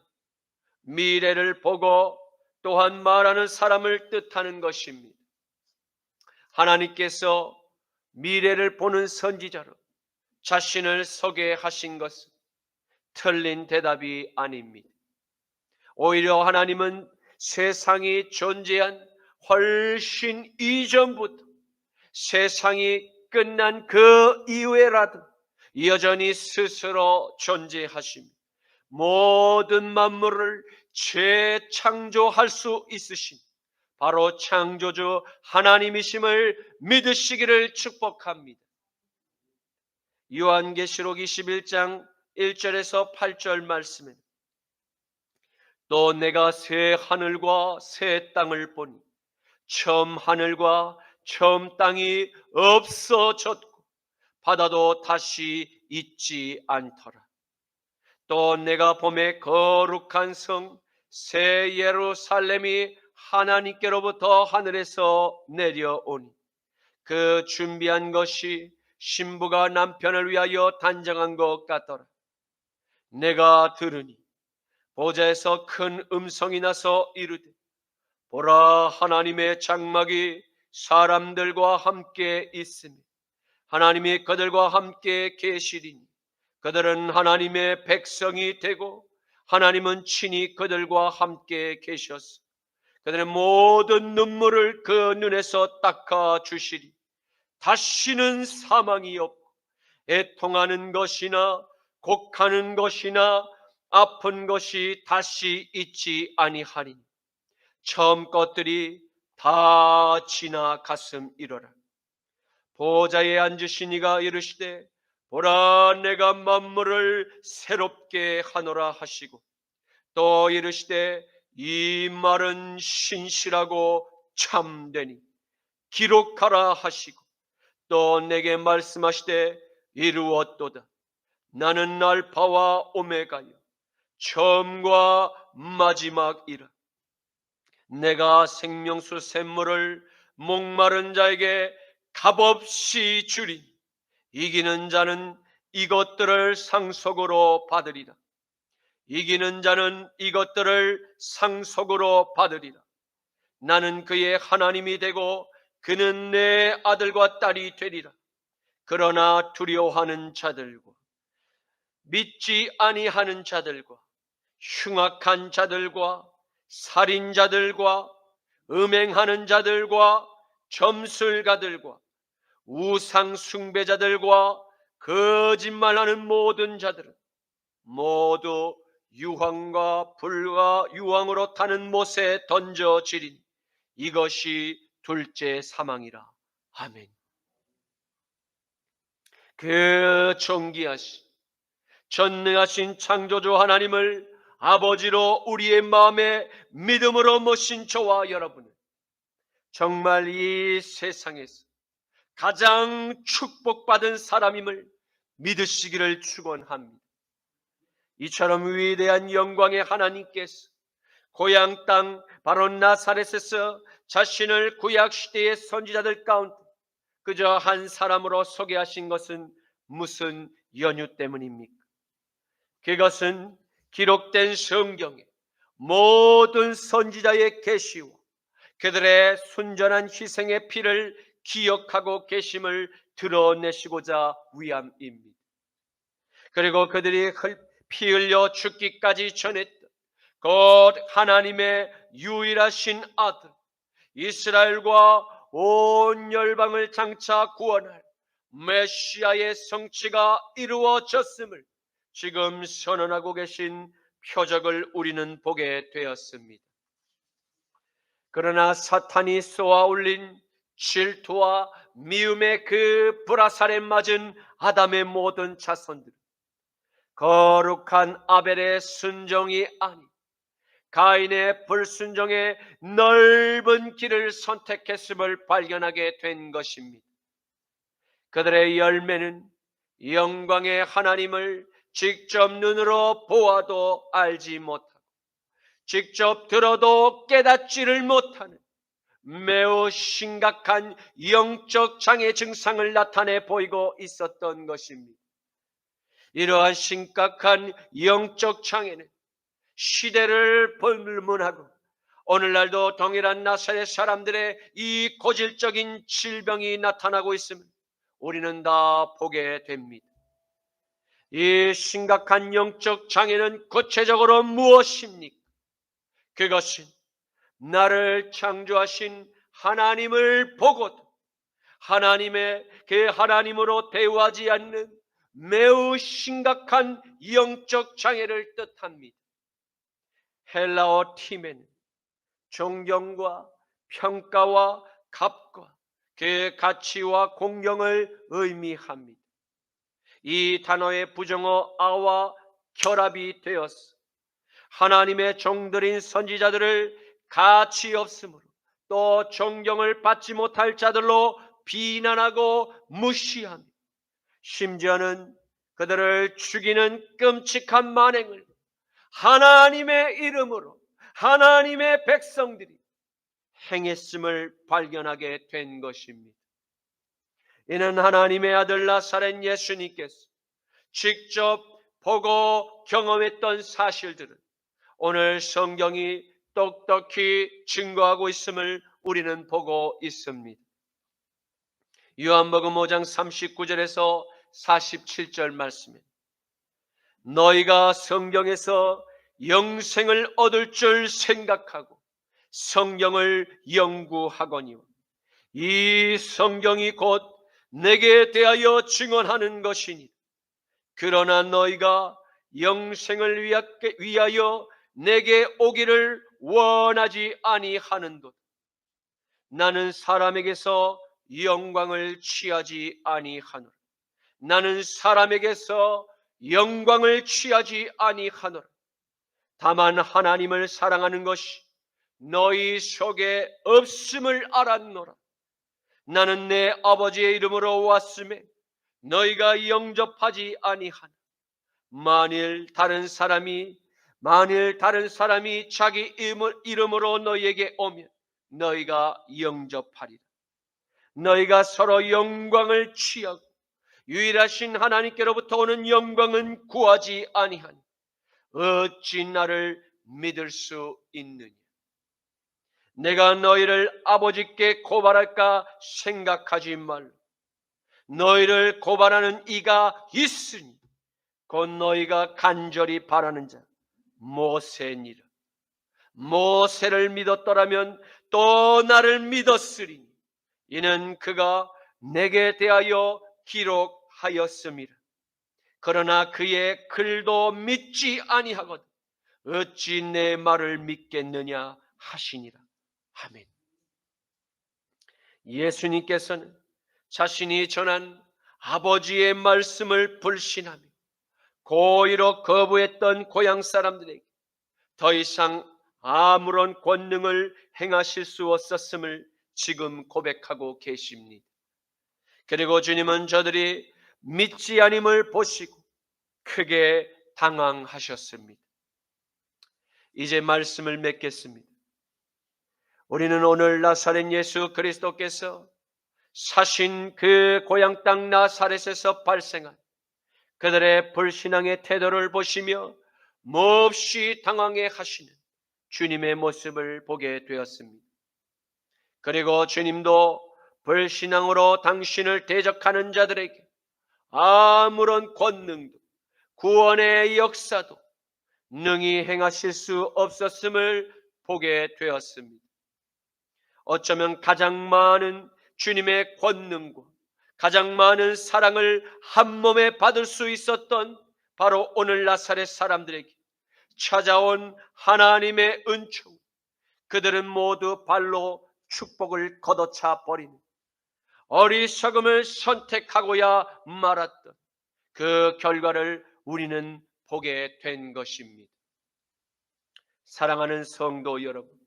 미래를 보고 또한 말하는 사람을 뜻하는 것입니다. 하나님께서 미래를 보는 선지자로 자신을 소개하신 것은 틀린 대답이 아닙니다. 오히려 하나님은 세상이 존재한 훨씬 이전부터 세상이 끝난 그 이후에라도 여전히 스스로 존재하시며 모든 만물을 재창조할 수 있으신 바로 창조주 하나님이심을 믿으시기를 축복합니다. 요한계시록 21장 1절에서 8절 말씀에 또 내가 새 하늘과 새 땅을 보니 처음 하늘과 처음 땅이 없어졌고 바다도 다시 있지 않더라. 또 내가 보매 거룩한 성 새 예루살렘이 하나님께로부터 하늘에서 내려오니 그 준비한 것이 신부가 남편을 위하여 단정한 것 같더라. 내가 들으니 보좌에서 큰 음성이 나서 이르되, 보라, 하나님의 장막이 사람들과 함께 있으며 하나님이 그들과 함께 계시리니 그들은 하나님의 백성이 되고 하나님은 친히 그들과 함께 계셔서 그들의 모든 눈물을 그 눈에서 닦아 주시리. 다시는 사망이 없고 애통하는 것이나 곡하는 것이나 아픈 것이 다시 있지 아니하리니 처음 것들이 다 지나갔음이로라. 보좌에 앉으신 이가 이르시되, 보라, 내가 만물을 새롭게 하노라 하시고 또 이르시되, 이 말은 신실하고 참되니 기록하라 하시고 또 내게 말씀하시되, 이루었도다. 나는 알파와 오메가여 처음과 마지막이라. 내가 생명수 샘물을 목마른 자에게 값없이 주리니 이기는 자는 이것들을 상속으로 받으리라. 이기는 자는 이것들을 상속으로 받으리라. 나는 그의 하나님이 되고 그는 내 아들과 딸이 되리라. 그러나 두려워하는 자들과 믿지 아니하는 자들과 흉악한 자들과 살인자들과 음행하는 자들과 점술가들과 우상 숭배자들과 거짓말하는 모든 자들은 모두 유황과 불과 유황으로 타는 못에 던져지린 이것이 둘째 사망이라. 아멘. 그 존귀하신 전능하신 창조주 하나님을 아버지로 우리의 마음에 믿음으로 모신 저와 여러분은 정말 이 세상에서 가장 축복받은 사람임을 믿으시기를 축원합니다. 이처럼 위대한 영광의 하나님께서 고향 땅 바로 나사렛에서 자신을 구약시대의 선지자들 가운데 그저 한 사람으로 소개하신 것은 무슨 연유 때문입니까? 그것은 기록된 성경에 모든 선지자의 계시와 그들의 순전한 희생의 피를 기억하고 계심을 드러내시고자 위함입니다. 그리고 그들이 피 흘려 죽기까지 전했던 곧 하나님의 유일하신 아들 이스라엘과 온 열방을 장차 구원할 메시아의 성취가 이루어졌음을 지금 선언하고 계신 표적을 우리는 보게 되었습니다. 그러나 사탄이 쏘아 올린 질투와 미움의 그 불화살에 맞은 아담의 모든 자손들, 거룩한 아벨의 순종이 아닌 가인의 불순종의 넓은 길을 선택했음을 발견하게 된 것입니다. 그들의 열매는 영광의 하나님을 직접 눈으로 보아도 알지 못하고 직접 들어도 깨닫지를 못하는 매우 심각한 영적 장애 증상을 나타내 보이고 있었던 것입니다. 이러한 심각한 영적 장애는 시대를 불문하고 오늘날도 동일한 나사렛 사람들의 이 고질적인 질병이 나타나고 있음을 우리는 다 보게 됩니다. 이 심각한 영적 장애는 구체적으로 무엇입니까? 그것은 나를 창조하신 하나님을 보고도 하나님의 그 하나님으로 대우하지 않는 매우 심각한 영적 장애를 뜻합니다. 헬라어 팀에는 존경과 평가와 값과 그 가치와 공경을 의미합니다. 이 단어의 부정어 아와 결합이 되어서 하나님의 종들인 선지자들을 가치 없음으로 또 존경을 받지 못할 자들로 비난하고 무시하며 심지어는 그들을 죽이는 끔찍한 만행을 하나님의 이름으로 하나님의 백성들이 행했음을 발견하게 된 것입니다. 이는 하나님의 아들 나사렛 예수님께서 직접 보고 경험했던 사실들을 오늘 성경이 똑똑히 증거하고 있음을 우리는 보고 있습니다. 요한복음 5장 39절에서 47절 말씀에 너희가 성경에서 영생을 얻을 줄 생각하고 성경을 연구하거니와 이 성경이 곧 내게 대하여 증언하는 것이니 그러나 너희가 영생을 위하여 내게 오기를 원하지 아니하는도다. 나는 사람에게서 영광을 취하지 아니하노라. 나는 사람에게서 영광을 취하지 아니하노라. 다만 하나님을 사랑하는 것이 너희 속에 없음을 알았노라. 나는 내 아버지의 이름으로 왔음에 너희가 영접하지 아니하나. 만일 다른 사람이 자기 이름으로 너희에게 오면 너희가 영접하리라. 너희가 서로 영광을 취하고 유일하신 하나님께로부터 오는 영광은 구하지 아니하니 어찌 나를 믿을 수 있느냐. 내가 너희를 아버지께 고발할까 생각하지 말라. 너희를 고발하는 이가 있으니 곧 너희가 간절히 바라는 자 모세니라. 모세를 믿었더라면 또 나를 믿었으리니 이는 그가 내게 대하여 기록하였음이라. 그러나 그의 글도 믿지 아니하거든 어찌 내 말을 믿겠느냐 하시니라. 아멘. 예수님께서는 자신이 전한 아버지의 말씀을 불신하며 고의로 거부했던 고향 사람들에게 더 이상 아무런 권능을 행하실 수 없었음을 지금 고백하고 계십니다. 그리고 주님은 저들이 믿지 않음을 보시고 크게 당황하셨습니다. 이제 말씀을 맺겠습니다. 우리는 오늘 나사렛 예수 그리스도께서 사신 그 고향 땅 나사렛에서 발생한 그들의 불신앙의 태도를 보시며 몹시 당황해 하시는 주님의 모습을 보게 되었습니다. 그리고 주님도 불신앙으로 당신을 대적하는 자들에게 아무런 권능도 구원의 역사도 능히 행하실 수 없었음을 보게 되었습니다. 어쩌면 가장 많은 주님의 권능과 가장 많은 사랑을 한 몸에 받을 수 있었던 바로 오늘 나사렛 사람들에게 찾아온 하나님의 은총, 그들은 모두 발로 축복을 걷어차 버리는 어리석음을 선택하고야 말았던 그 결과를 우리는 보게 된 것입니다. 사랑하는 성도 여러분,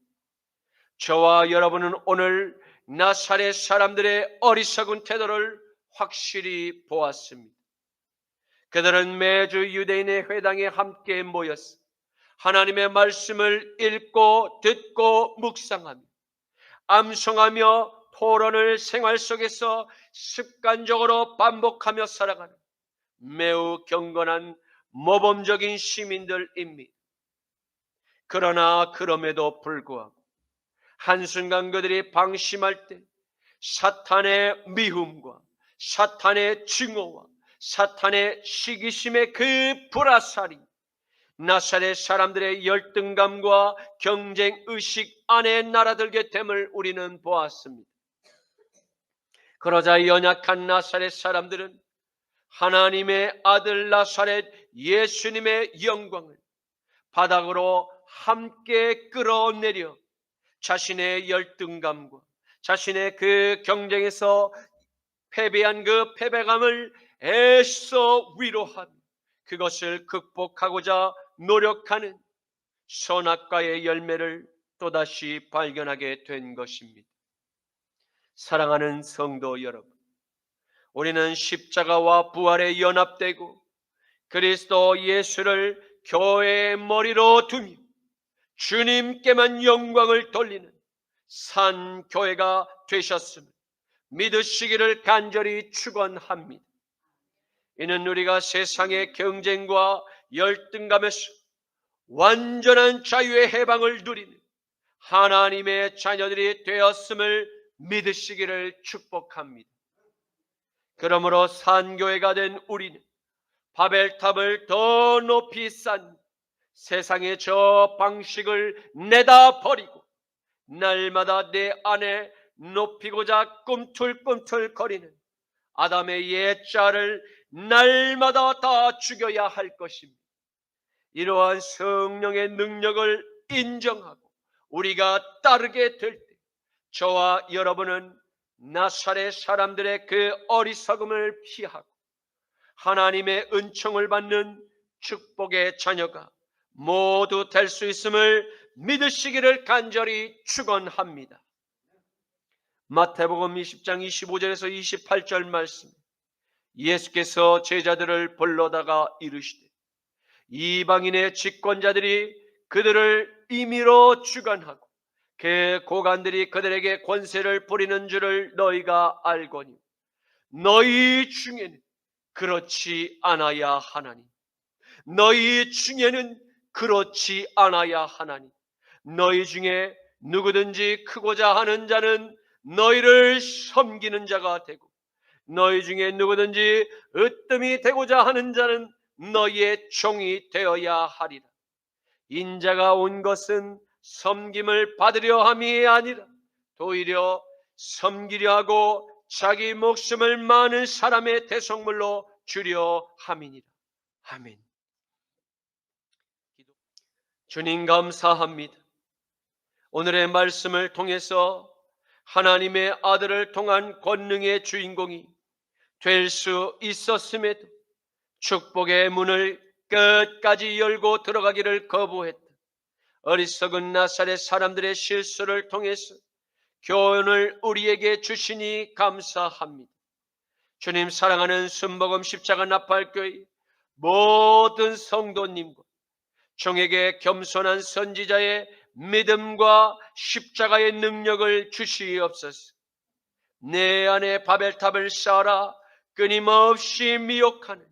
저와 여러분은 오늘 나사렛 사람들의 어리석은 태도를 확실히 보았습니다. 그들은 매주 유대인의 회당에 함께 모여서 하나님의 말씀을 읽고 듣고 묵상하며 암송하며 토론을 생활 속에서 습관적으로 반복하며 살아가는 매우 경건한 모범적인 시민들입니다. 그러나 그럼에도 불구하고 한순간 그들이 방심할 때 사탄의 미움과 사탄의 증오와 사탄의 시기심의 그 불화살이 나사렛 사람들의 열등감과 경쟁의식 안에 날아들게 됨을 우리는 보았습니다. 그러자 연약한 나사렛 사람들은 하나님의 아들 나사렛 예수님의 영광을 바닥으로 함께 끌어내려 자신의 열등감과 자신의 그 경쟁에서 패배한 그 패배감을 애써 위로하며 그것을 극복하고자 노력하는 선악과의 열매를 또다시 발견하게 된 것입니다. 사랑하는 성도 여러분, 우리는 십자가와 부활에 연합되고 그리스도 예수를 교회의 머리로 두며 주님께만 영광을 돌리는 산 교회가 되셨음을 믿으시기를 간절히 축원합니다. 이는 우리가 세상의 경쟁과 열등감에서 완전한 자유의 해방을 누리는 하나님의 자녀들이 되었음을 믿으시기를 축복합니다. 그러므로 산교회가 된 우리는 바벨탑을 더 높이 쌓는 세상의 저 방식을 내다 버리고 날마다 내 안에 높이고자 꿈틀꿈틀 거리는 아담의 옛자를 날마다 다 죽여야 할 것입니다. 이러한 성령의 능력을 인정하고 우리가 따르게 될 때 저와 여러분은 나사렛 사람들의 그 어리석음을 피하고 하나님의 은총을 받는 축복의 자녀가 모두 될 수 있음을 믿으시기를 간절히 축원합니다. 마태복음 20장 25절에서 28절 말씀, 예수께서 제자들을 불러다가 이르시되 이방인의 집권자들이 그들을 임의로 주관하고 그 고관들이 그들에게 권세를 부리는 줄을 너희가 알거니 너희 중에는 그렇지 않아야 하나니, 너희 중에는 그렇지 않아야 하나니, 너희 중에 누구든지 크고자 하는 자는 너희를 섬기는 자가 되고 너희 중에 누구든지 으뜸이 되고자 하는 자는 너희의 종이 되어야 하리라. 인자가 온 것은 섬김을 받으려 함이 아니라 도리어 섬기려 하고 자기 목숨을 많은 사람의 대속물로 주려 함이니라. 아멘. 주님 감사합니다. 오늘의 말씀을 통해서 하나님의 아들을 통한 권능의 주인공이 될 수 있었음에도 축복의 문을 끝까지 열고 들어가기를 거부했다. 어리석은 나사렛 사람들의 실수를 통해서 교훈을 우리에게 주시니 감사합니다. 주님, 사랑하는 순복음 십자가 나팔교회 모든 성도님과 종에게 겸손한 선지자의 믿음과 십자가의 능력을 주시옵소서. 내 안에 바벨탑을 쌓아 끊임없이 미혹하는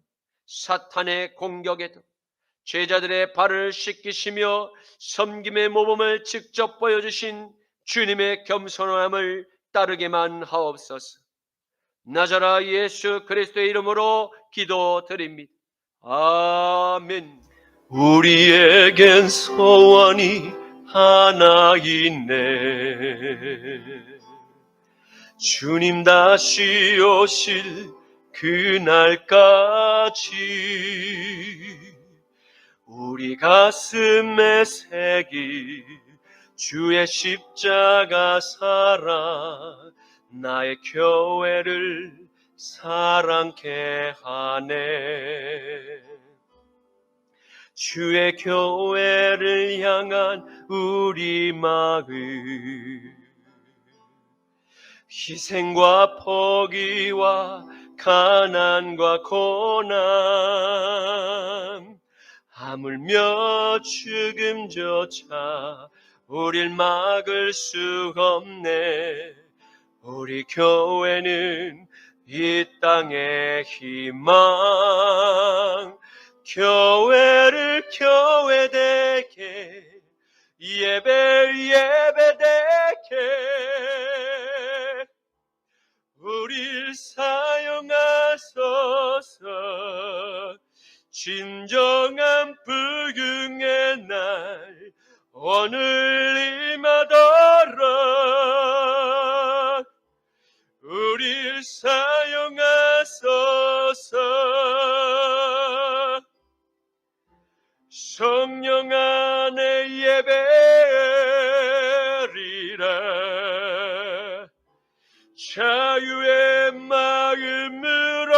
사탄의 공격에도 제자들의 발을 씻기시며 섬김의 모범을 직접 보여주신 주님의 겸손함을 따르게만 하옵소서. 나자라 예수 그리스도의 이름으로 기도드립니다. 아멘. 우리에겐 소원이 하나 있네. 주님 다시 오실 그날까지 우리 가슴에 새길 주의 십자가 사랑, 나의 교회를 사랑케 하네. 주의 교회를 향한 우리 마음, 희생과 포기와 가난과 고난, 하물며 죽음조차 우릴 막을 수 없네. 우리 교회는 이 땅의 희망, 교회를 교회되게, 예배를 예배되게 우릴 사용하소서. 진정한 부흥의 날 오늘 임하도록 우릴 사용하소서. 성령 안에 예배리라. 자유의 마음으로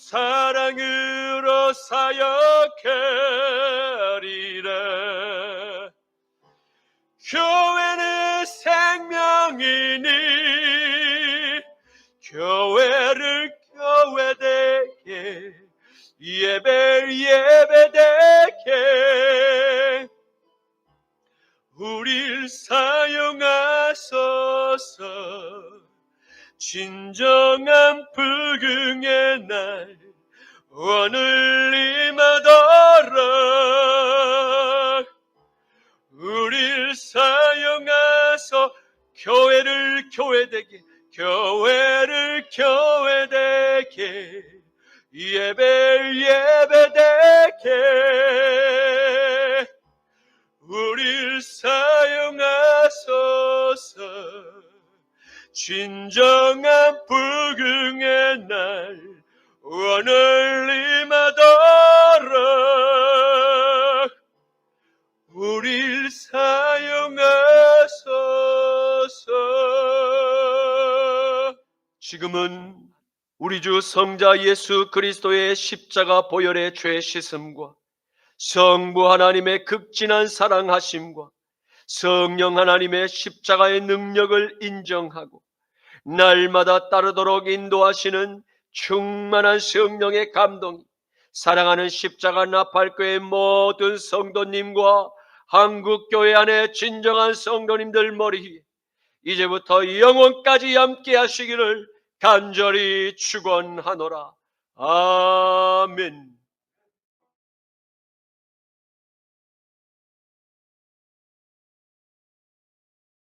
사랑으로 사역하리라. 교회는 생명이니 교회를 교회되게, 예배를 예배되게 우릴 사용하소서. 진정한 불경의 날 오늘 임하도록 우릴 사용하소. 교회를 교회되게, 교회를 교회되게, 예배를 예배되게 우릴 사용하소서. 진정한 불경의 날 오늘 임하도록 우릴 사용하소서. 지금은 우리 주 성자 예수 그리스도의 십자가 보혈의 죄 씻음과 성부 하나님의 극진한 사랑하심과 성령 하나님의 십자가의 능력을 인정하고 날마다 따르도록 인도하시는 충만한 성령의 감동이 사랑하는 십자가 나팔교회 모든 성도님과 한국교회 안에 진정한 성도님들 머리 위에 이제부터 영원까지 함께 하시기를 간절히 축원하노라. 아멘.